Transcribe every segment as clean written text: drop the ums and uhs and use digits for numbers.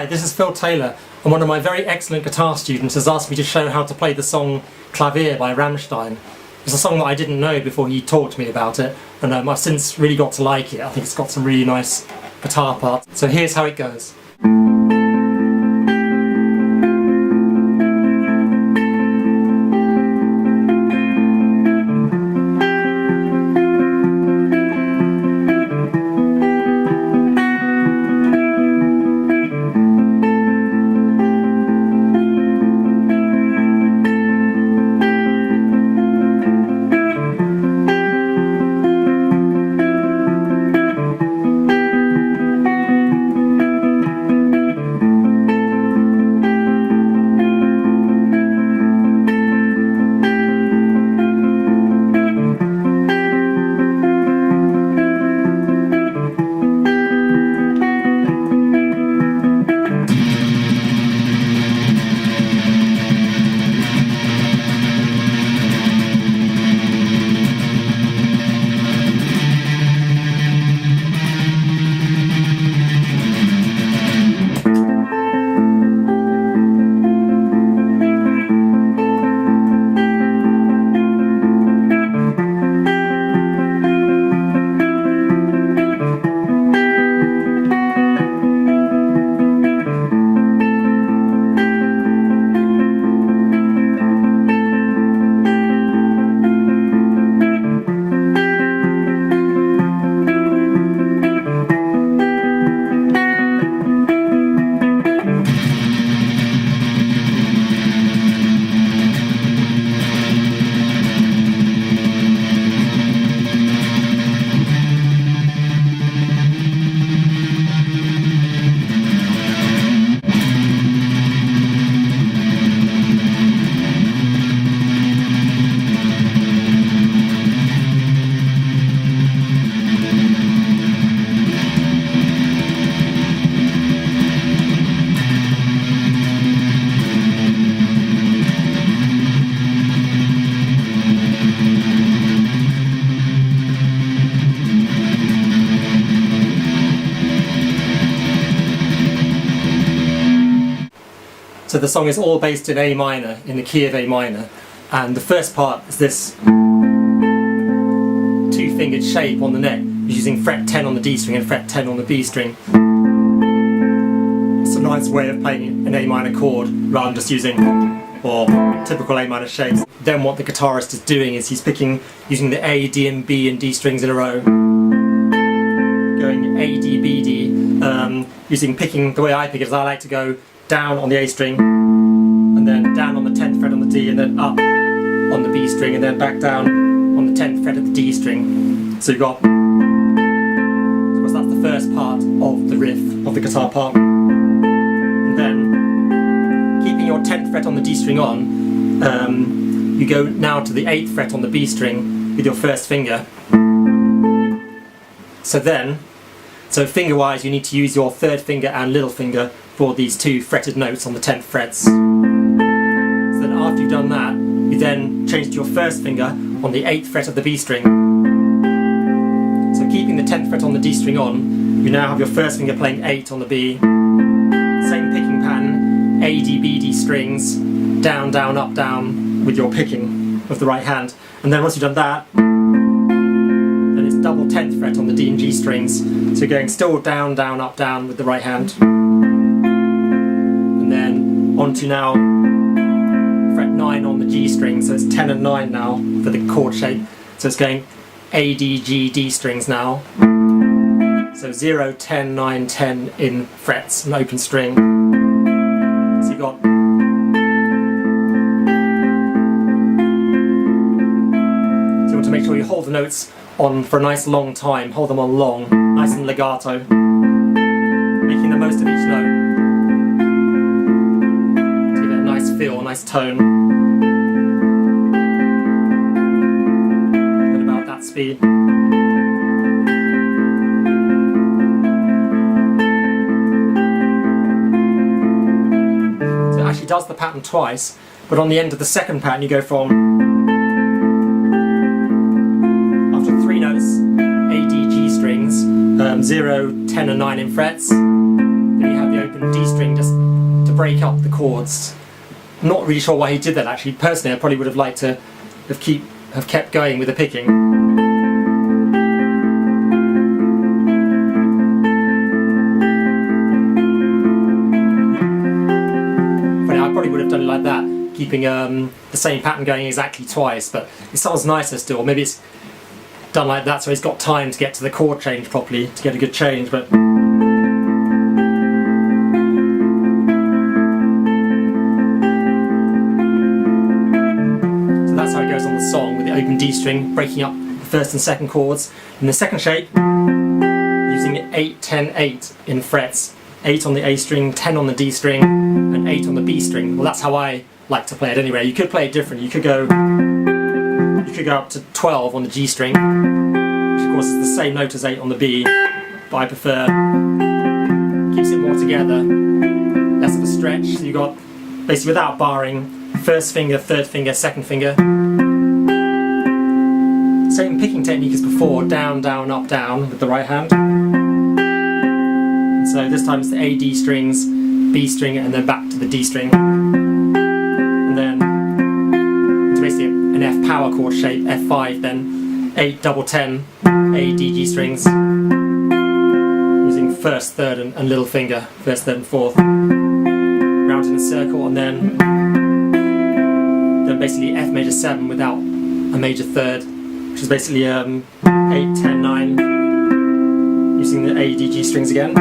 Hi, this is Phil Taylor, and one of my very excellent guitar students has asked me to show how to play the song Klavier by Rammstein. It's a song that I didn't know before he talked to me about it, and I've since really got to like it. I think it's got some really nice guitar parts. So here's how it goes. So the song is all based in A minor, in the key of A minor, and the first part is this two-fingered shape on the neck, using fret 10 on the D string and fret 10 on the B string. It's a nice way of playing an A minor chord rather than just using typical A minor shapes. Then what the guitarist is doing is he's picking, using the A, D and B and D strings in a row, going A, D, B, D, picking, the way I pick it is I like to go down on the A string, and then down on the 10th fret on the D, and then up on the B string, and then back down on the 10th fret of the D string. So you've got, of course that's the first part of the riff, of the guitar part. And then, keeping your 10th fret on the D string on, you go now to the 8th fret on the B string with your first finger. So finger-wise you need to use your third finger and little finger for these two fretted notes on the 10th frets. So then after you've done that, you then change to your first finger on the 8th fret of the B string. So keeping the 10th fret on the D string on, you now have your first finger playing 8 on the B. Same picking pattern, A, D, B, D strings, down, down, up, down with your picking of the right hand. And then once you've done that, then it's double 10th fret on the D and G strings. So you're going still down, down, up, down with the right hand. And then onto now fret 9 on the G string, so it's 10 and 9 now for the chord shape. So it's going A, D, G, D strings now. So 0, 10, 9, 10 in frets, an open string. So you've got, so you want to make sure you hold the notes on for a nice long time, hold them on long, nice and legato, making the most of each note. To give it a nice feel, a nice tone. At about that speed. So it actually does the pattern twice, but on the end of the second pattern you go from, after 3 notes, A, D, G strings, 0, 10 and 9 in frets, then you have the open D string just to break up the chords. I'm not really sure why he did that actually. Personally, I probably would have liked to have kept going with the picking. But I probably would have done it like that, keeping the same pattern going exactly twice, but it sounds nicer still. Maybe it's done like that so he's got time to get to the chord change properly, to get a good change, but that's how it goes on the song, with the open D string breaking up the first and second chords. In the second shape, using 8, 10, 8 in frets, 8 on the A string, 10 on the D string, and 8 on the B string. Well, that's how I like to play it anyway. You could play it different. You could go up to 12 on the G string, which of course is the same note as 8 on the B, but I prefer, keeps it more together, less of a stretch. So you've got, basically without barring, first finger, third finger, second finger. Same picking technique as before, down, down, up, down with the right hand. And so this time it's the A, D strings, B string, and then back to the D string. And then it's basically an F power chord shape, F5, then 8, double 10, A, D, G strings, using first, third, and little finger, first, third, and fourth. Round in a circle, and then basically F major 7 without a major third, which is basically 8, 10, 9, using the A, D, G strings again,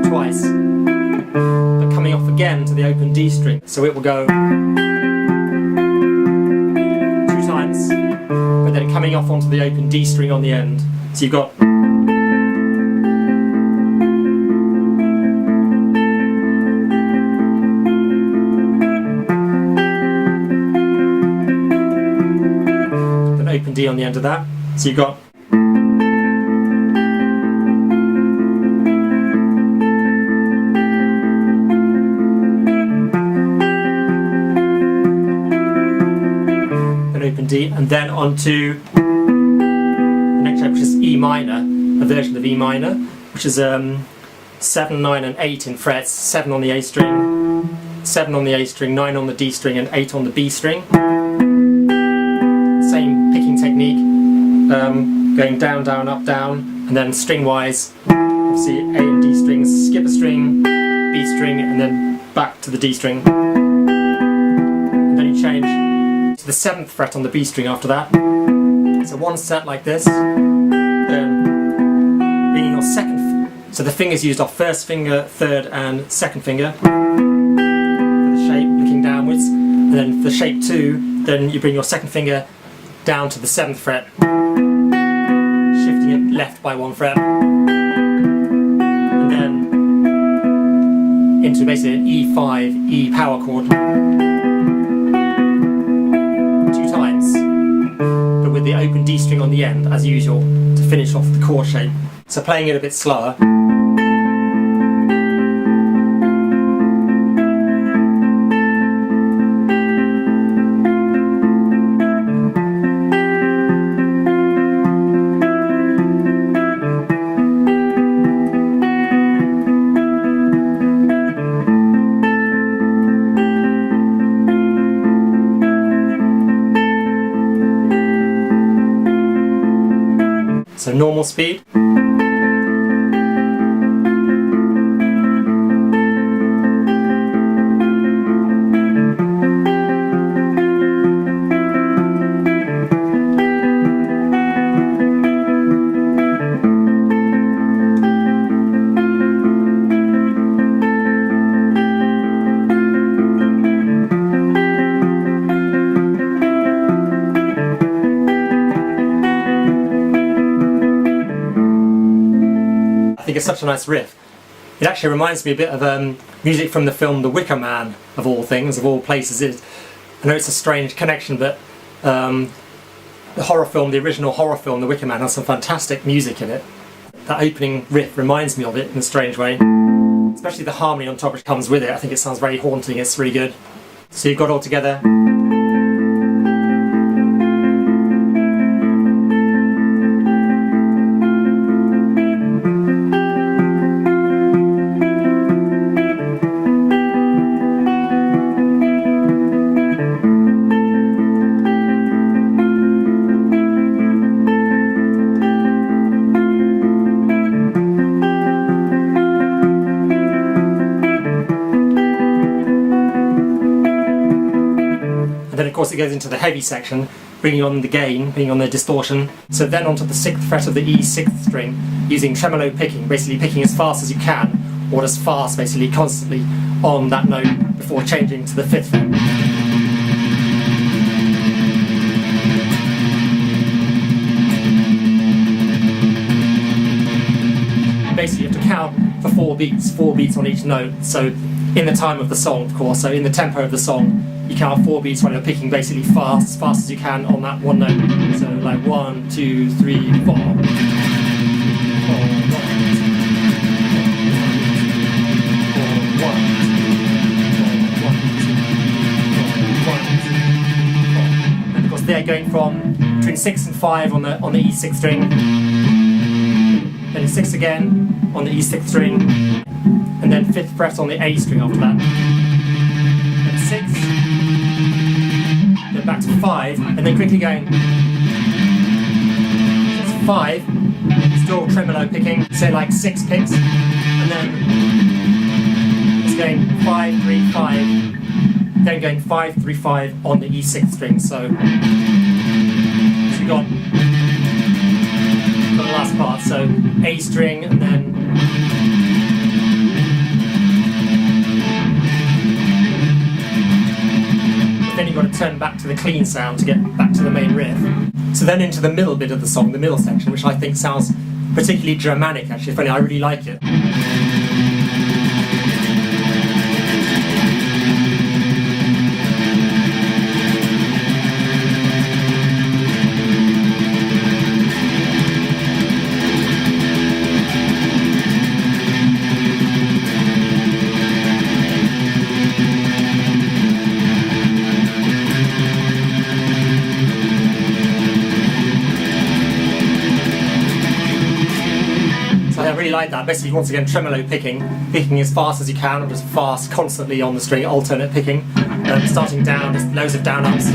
twice, but coming off again to the open D string. So it will go 2 times, but then coming off onto the open D string on the end. So you've got open D on the end of that. So you've got an open D, and then onto the next shape, which is E minor, a version of E minor, which is 7, 9 and 8 in frets, 7 on the A string, 7 on the A string, 9 on the D string, and 8 on the B string. Same picking technique, going down, down, up, down, and then string wise, obviously A and D strings, skip a string, B string, and then back to the D string. And then you change to the 7th fret on the B string after that. So one set like this, then bringing your second, so the fingers used are first finger, third, and second finger for the shape, looking downwards, and then for shape 2, then you bring your second finger down to the 7th fret, shifting it left by 1 fret, and then into basically an E5, E power chord 2 times, but with the open D string on the end as usual to finish off the chord shape. So playing it a bit slower. So normal speed. I think it's such a nice riff. It actually reminds me a bit of music from the film The Wicker Man, of all things, of all places. I know it's a strange connection, but the horror film, the original horror film, The Wicker Man, has some fantastic music in it. That opening riff reminds me of it in a strange way. Especially the harmony on top which comes with it. I think it sounds very haunting, it's really good. So you've got all together. of course it goes into the heavy section, bringing on the gain, bringing on the distortion. So then onto the 6th fret of the E 6th string, using tremolo picking, basically picking as fast as you can, or as fast basically constantly on that note before changing to the 5th fret. Basically you have to count for 4 beats on each note. So in the time of the song, of course, so in the tempo of the song, you count 4 beats while you're picking basically as fast as you can on that one note. So like 1, 2, 3, 4. And of course they're going from between 6 and 5 on the E6 string, then 6 again on the E6 string, and then 5th fret on the A string after that. Then 6, then back to 5, and then quickly going. So it's 5, still tremolo picking, so like 6 picks, and then it's going 5, 3, 5, then going 5, 3, 5 on the E6 string. So we got the last part, so A string and then you've got to turn back to the clean sound to get back to the main riff. So then into the middle bit of the song, the middle section, which I think sounds particularly Germanic actually. Funny, I really like it. I really like that. Basically, once again, tremolo picking as fast as you can, or just fast, constantly on the string, alternate picking, starting down, just loads of down ups. So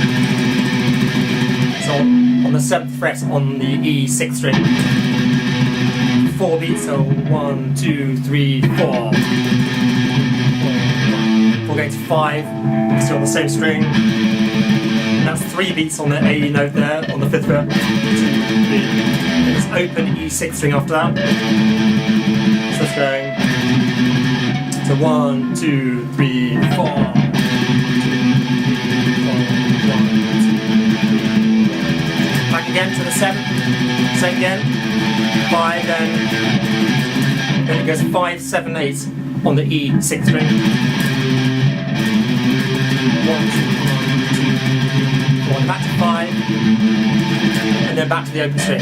on the 7th fret on the E6 string, 4 beats, so 1, 2, 3, 4. 4 going to 5, still on the same string. And that's 3 beats on the A note there, on the 5th fret. 2, 3. And it's open E6 string after that. So it's going to 1, 2, 3, 4. 1, 2, 3, 4. Back again to the 7th. Same again. 5, then it goes 5, 7, 8 on the E6 string. 1, 2, 3, 4. Back to 5, and then back to the open string.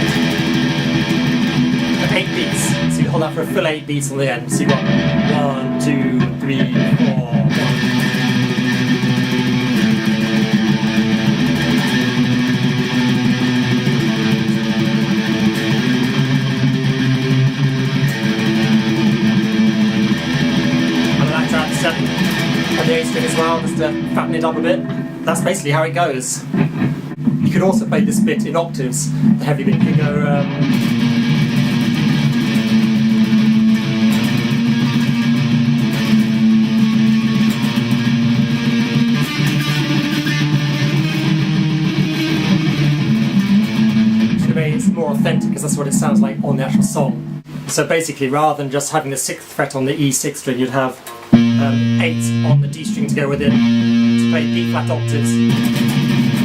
8 beats, so you hold that for a full 8 beats on the end. So you've got 1, 2, 3, 4, 1. And I like to add 7 on the A string as well, just to fatten it up a bit. That's basically how it goes. You could also play this bit in octaves, the heavy bit. You go. It's more authentic because that's what it sounds like on the actual song. So basically, rather than just having the 6th fret on the E6 string, you'd have 8 on the D string to go with it to play B flat octaves.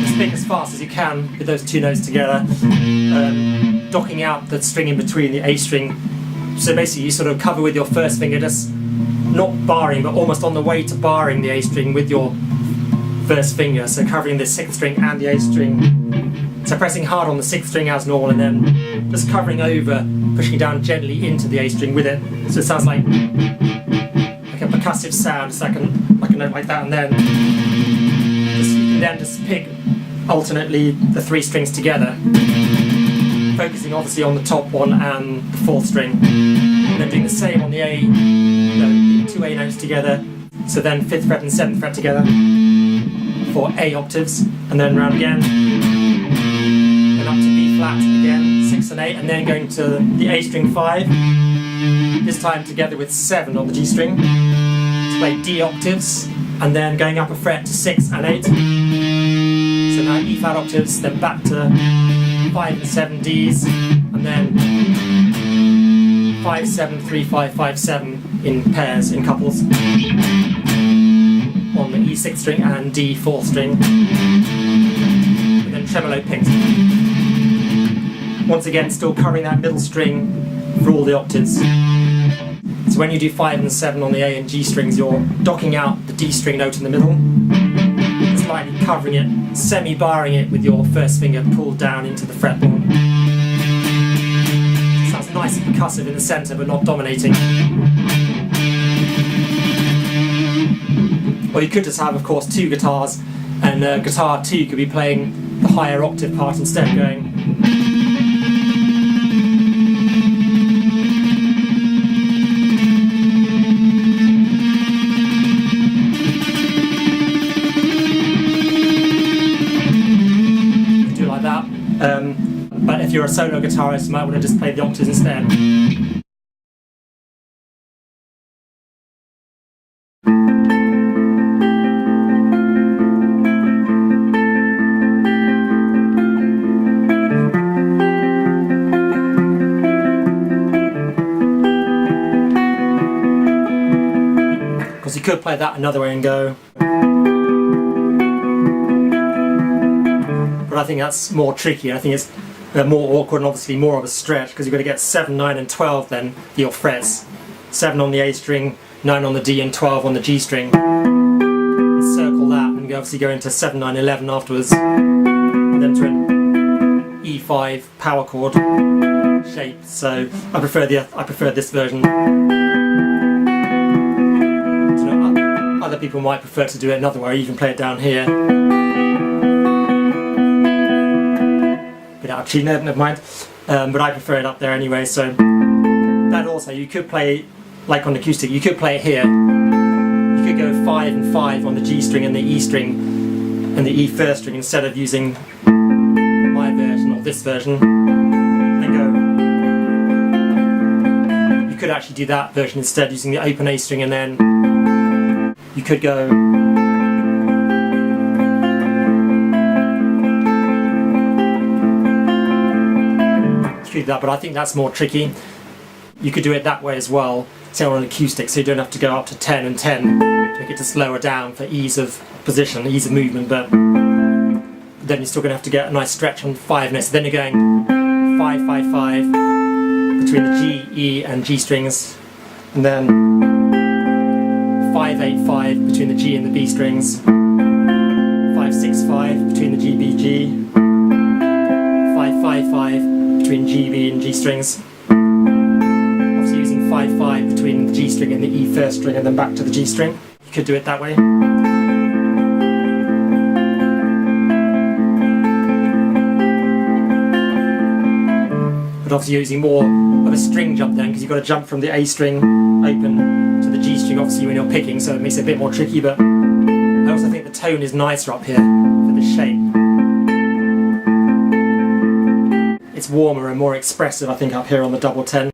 Just pick as fast as you can with those 2 notes together, docking out the string in between the A string. So basically, you sort of cover with your first finger, just not barring, but almost on the way to barring the A string with your first finger. So covering the 6th string and the A string. So pressing hard on the 6th string as normal, and then just covering over, pushing down gently into the A string with it. So it sounds like a percussive sound, just like a note like that, and then you can then just pick alternately the 3 strings together, focusing obviously on the top one and the 4th string, and then doing the same on the A, 2 A notes together. So then 5th fret and 7th fret together for A octaves, and then round again. Up to B flat again, 6 and 8, and then going to the A string 5, this time together with 7 on the G string, to play D octaves, and then going up a fret to 6 and 8, E flat octaves, then back to 5 and 7 Ds, and then 5, 7, 3, 5, 5, 7 in pairs, in couples, on the E6 string and D 4th string, and then tremolo picked. Once again, still covering that middle string for all the octaves. So when you do 5 and 7 on the A and G strings, you're docking out the D string note in the middle, slightly covering it, semi-barring it with your first finger pulled down into the fretboard. Sounds nice and percussive in the centre, but not dominating. Or you could just have, of course, 2 guitars, and guitar 2 could be playing the higher octave part instead, going. But if you're a solo guitarist, you might want to just play the octaves instead. Because you could play that another way and go. But I think that's more tricky. I think it's more awkward and obviously more of a stretch, because you've got to get 7, 9 and 12 then for your frets. 7 on the A string, 9 on the D and 12 on the G string. And circle that and you obviously go into 7, 9, 11 afterwards. And then to an E5 power chord shape. So I prefer this version. Other people might prefer to do it another way, you can play it down here. Actually, never mind. But I prefer it up there anyway. So that also, you could play like on acoustic. You could play it here. You could go 5 and 5 on the G string and the E string and the E first string instead of using my version or this version. Then go. You could actually do that version instead, using the open A string, and then you could go. Do that, but I think that's more tricky. You could do it that way as well, say on an acoustic, so you don't have to go up to 10 and 10 to make it to slower down for ease of position, ease of movement, but then you're still going to have to get a nice stretch on 5 notes. So then you're going 5, 5, 5 between the G, E and G strings, and then 5, 8, 5 between the G and the B strings, 5, 6, 5 between the G, B, G, 5, 5, 5 between G, B and G strings. Obviously using 5, 5 between the G string and the E first string, and then back to the G string. You could do it that way. But obviously you're using more of a string jump then, because you've got to jump from the A string open to the G string, obviously when you're picking, so it makes it a bit more tricky, but I also think the tone is nicer up here for this shape. It's warmer and more expressive, I think, up here on the double 10.